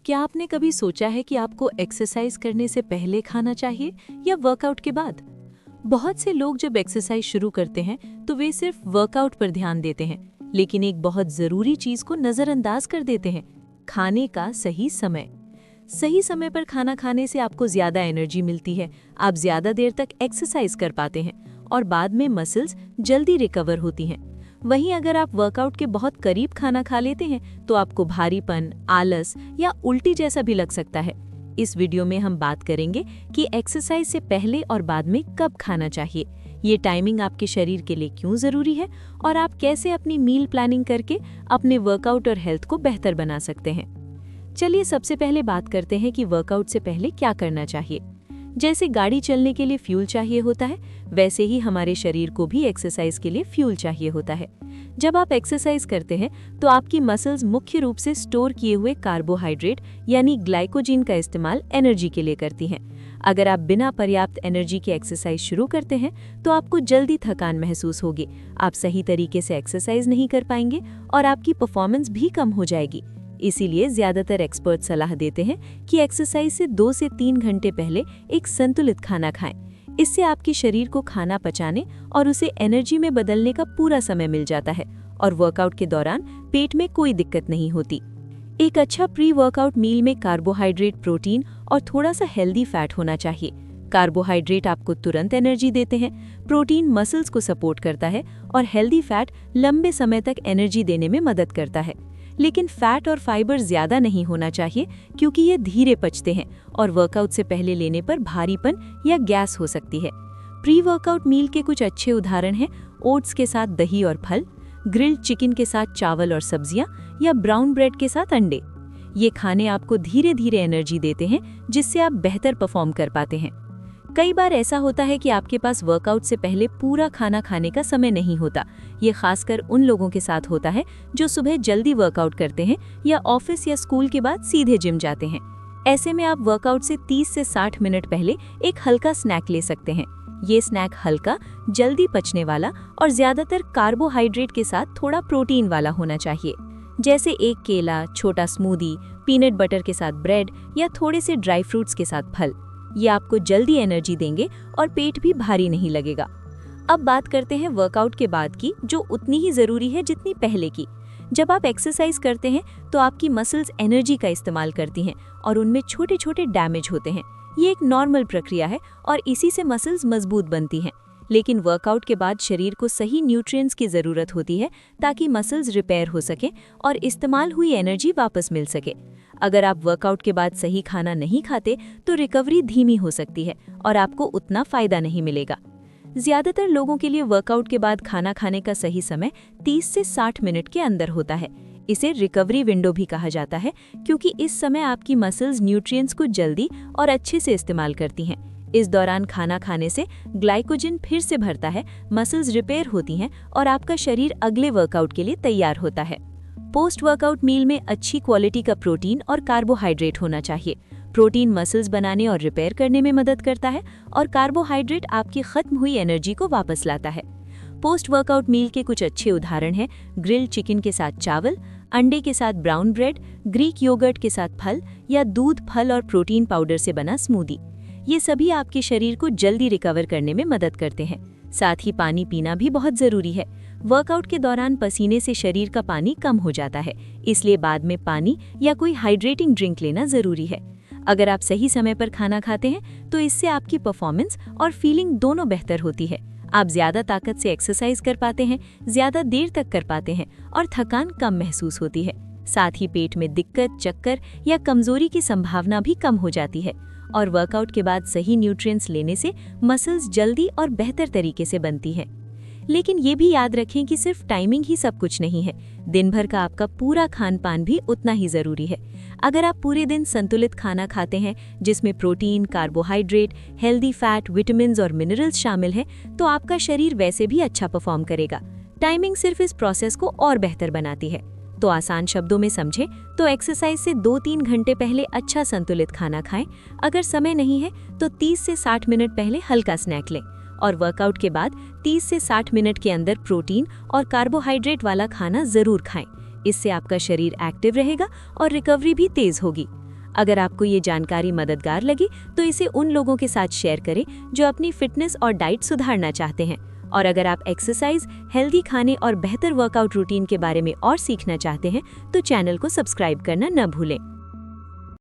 क्या आपने कभी सोचा है कि आपको एक्सरसाइज करने से पहले खाना चाहिए या वर्कआउट के बाद? बहुत से लोग जब एक्सरसाइज शुरू करते हैं तो वे सिर्फ वर्कआउट पर ध्यान देते हैं, लेकिन एक बहुत जरूरी चीज को नजरअंदाज कर देते हैं, खाने का सही समय। सही समय पर खाना खाने से आपको ज्यादा एनर्जी मिलती है, आप ज्यादा देर तक एक्सरसाइज कर पाते हैं और बाद में मसल्स जल्दी रिकवर होती हैं। वहीं अगर आप वर्कआउट के बहुत करीब खाना खा लेते हैं तो आपको भारीपन, आलस या उल्टी जैसा भी लग सकता है। इस वीडियो में हम बात करेंगे कि एक्सरसाइज से पहले और बाद में कब खाना चाहिए, ये टाइमिंग आपके शरीर के लिए क्यों जरूरी है और आप कैसे अपनी मील प्लानिंग करके अपने वर्कआउट और हेल्थ को बेहतर बना सकते हैं। चलिए सबसे पहले बात करते हैं कि वर्कआउट से पहले क्या करना चाहिए। जैसे गाड़ी चलने के लिए फ्यूल चाहिए होता है, वैसे ही हमारे शरीर को भी एक्सरसाइज के लिए फ्यूल चाहिए होता है। जब आप एक्सरसाइज करते हैं तो आपकी मसल्स मुख्य रूप से स्टोर किए हुए कार्बोहाइड्रेट यानी ग्लाइकोजीन का इस्तेमाल एनर्जी के लिए करती हैं। अगर आप बिना पर्याप्त एनर्जी के एक्सरसाइज शुरू करते हैं तो आपको जल्दी थकान महसूस होगी, आप सही तरीके से एक्सरसाइज नहीं कर पाएंगे और आपकी परफॉर्मेंस भी कम हो जाएगी। इसीलिए ज्यादातर एक्सपर्ट सलाह देते हैं कि एक्सरसाइज से 2 से 3 घंटे पहले एक संतुलित खाना खाएं। इससे आपके शरीर को खाना पचाने और उसे एनर्जी में बदलने का पूरा समय मिल जाता है और वर्कआउट के दौरान पेट में कोई दिक्कत नहीं होती। एक अच्छा प्री वर्कआउट मील में कार्बोहाइड्रेट, प्रोटीन और थोड़ा सा हेल्दी फैट होना चाहिए। कार्बोहाइड्रेट आपको तुरंत एनर्जी देते हैं, प्रोटीन मसल्स को सपोर्ट करता है और हेल्दी फैट लंबे समय तक एनर्जी देने में मदद करता है। लेकिन फैट और फाइबर ज्यादा नहीं होना चाहिए क्योंकि ये धीरे पचते हैं और वर्कआउट से पहले लेने पर भारीपन या गैस हो सकती है। प्री वर्कआउट मील के कुछ अच्छे उदाहरण हैं ओट्स के साथ दही और फल, ग्रिल्ड चिकन के साथ चावल और सब्जियां या ब्राउन ब्रेड के साथ अंडे। ये खाने आपको धीरे धीरे एनर्जी देते हैं जिससे आप बेहतर परफॉर्म कर पाते हैं। कई बार ऐसा होता है कि आपके पास वर्कआउट से पहले पूरा खाना खाने का समय नहीं होता। ये खासकर उन लोगों के साथ होता है जो सुबह जल्दी वर्कआउट करते हैं या ऑफिस या स्कूल के बाद सीधे जिम जाते हैं। ऐसे में आप वर्कआउट से 30 से 60 मिनट पहले एक हल्का स्नैक ले सकते हैं। ये स्नैक हल्का, जल्दी पचने वाला और ज्यादातर कार्बोहाइड्रेट के साथ थोड़ा प्रोटीन वाला होना चाहिए, जैसे एक केला, छोटा स्मूदी, पीनट बटर के साथ ब्रेड या थोड़े से ड्राई फ्रूट्स के साथ फल। ये आपको जल्दी एनर्जी देंगे और पेट भी भारी नहीं लगेगा। अब बात करते हैं वर्कआउट के बाद की, जो उतनी ही जरूरी है जितनी पहले की। जब आप एक्सरसाइज करते हैं तो आपकी मसल्स एनर्जी का इस्तेमाल करती हैं और उनमें छोटे छोटे डैमेज होते हैं। ये एक नॉर्मल प्रक्रिया है और इसी से मसल्स मजबूत बनती हैं। लेकिन वर्कआउट के बाद शरीर को सही न्यूट्रिएंट्स की जरूरत होती है ताकि मसल्स रिपेयर हो सके और इस्तेमाल हुई एनर्जी वापस मिल सके। अगर आप वर्कआउट के बाद सही खाना नहीं खाते तो रिकवरी धीमी हो सकती है और आपको उतना फायदा नहीं मिलेगा। ज्यादातर लोगों के लिए वर्कआउट के बाद खाना खाने का सही समय 30 से 60 मिनट के अंदर होता है। इसे रिकवरी विंडो भी कहा जाता है क्योंकि इस समय आपकी मसल्स न्यूट्रिएंट्स को जल्दी और अच्छे से इस्तेमाल करती हैं। इस दौरान खाना खाने से ग्लाइकोजन फिर से भरता है, मसल्स रिपेयर होती हैं और आपका शरीर अगले वर्कआउट के लिए तैयार होता है। पोस्ट वर्कआउट मील में अच्छी क्वालिटी का प्रोटीन और कार्बोहाइड्रेट होना चाहिए। प्रोटीन मसल्स बनाने और रिपेयर करने में मदद करता है और कार्बोहाइड्रेट आपकी खत्म हुई एनर्जी को वापस लाता है। पोस्ट वर्कआउट मील के कुछ अच्छे उदाहरण हैं ग्रिल्ड चिकन के साथ चावल, अंडे के साथ ब्राउन ब्रेड, ग्रीक योगर्ट के साथ फल या दूध, फल और प्रोटीन पाउडर से बना स्मूदी। ये सभी आपके शरीर को जल्दी रिकवर करने में मदद करते हैं। साथ ही पानी पीना भी बहुत जरूरी है। वर्कआउट के दौरान पसीने से शरीर का पानी कम हो जाता है, इसलिए बाद में पानी या कोई हाइड्रेटिंग ड्रिंक लेना जरूरी है। अगर आप सही समय पर खाना खाते हैं तो इससे आपकी परफॉर्मेंस और फीलिंग दोनों बेहतर होती है। आप ज्यादा ताकत से एक्सरसाइज कर पाते हैं, ज्यादा देर तक कर पाते हैं और थकान कम महसूस होती है। साथ ही पेट में दिक्कत, चक्कर या कमजोरी की संभावना भी कम हो जाती है और वर्कआउट के बाद सही न्यूट्रिएंट्स लेने से मसल्स जल्दी और बेहतर तरीके से बनती हैं। लेकिन ये भी याद रखें कि सिर्फ टाइमिंग ही सब कुछ नहीं है, दिन भर का आपका पूरा खान पान भी उतना ही जरूरी है। अगर आप पूरे दिन संतुलित खाना खाते हैं जिसमें protein, carbohydrate, healthy fat, vitamins और मिनरल्स शामिल हैं, तो आपका शरीर वैसे भी अच्छा परफॉर्म करेगा। टाइमिंग सिर्फ इस प्रोसेस को और बेहतर बनाती है। तो आसान शब्दों में समझें तो एक्सरसाइज से 2-3 घंटे पहले अच्छा संतुलित खाना खाएं। अगर समय नहीं है तो 30 से 60 मिनट पहले हल्का स्नैक लें और वर्कआउट के बाद 30 से 60 मिनट के अंदर प्रोटीन और कार्बोहाइड्रेट वाला खाना जरूर खाएं। इससे आपका शरीर एक्टिव रहेगा और रिकवरी भी तेज होगी। अगर आपको ये जानकारी मददगार लगी तो इसे उन लोगों के साथ शेयर करें जो अपनी फिटनेस और डाइट सुधारना चाहते हैं। और अगर आप एक्सरसाइज, हेल्दी खाने और बेहतर वर्कआउट रूटीन के बारे में और सीखना चाहते हैं तो चैनल को सब्सक्राइब करना न भूलें।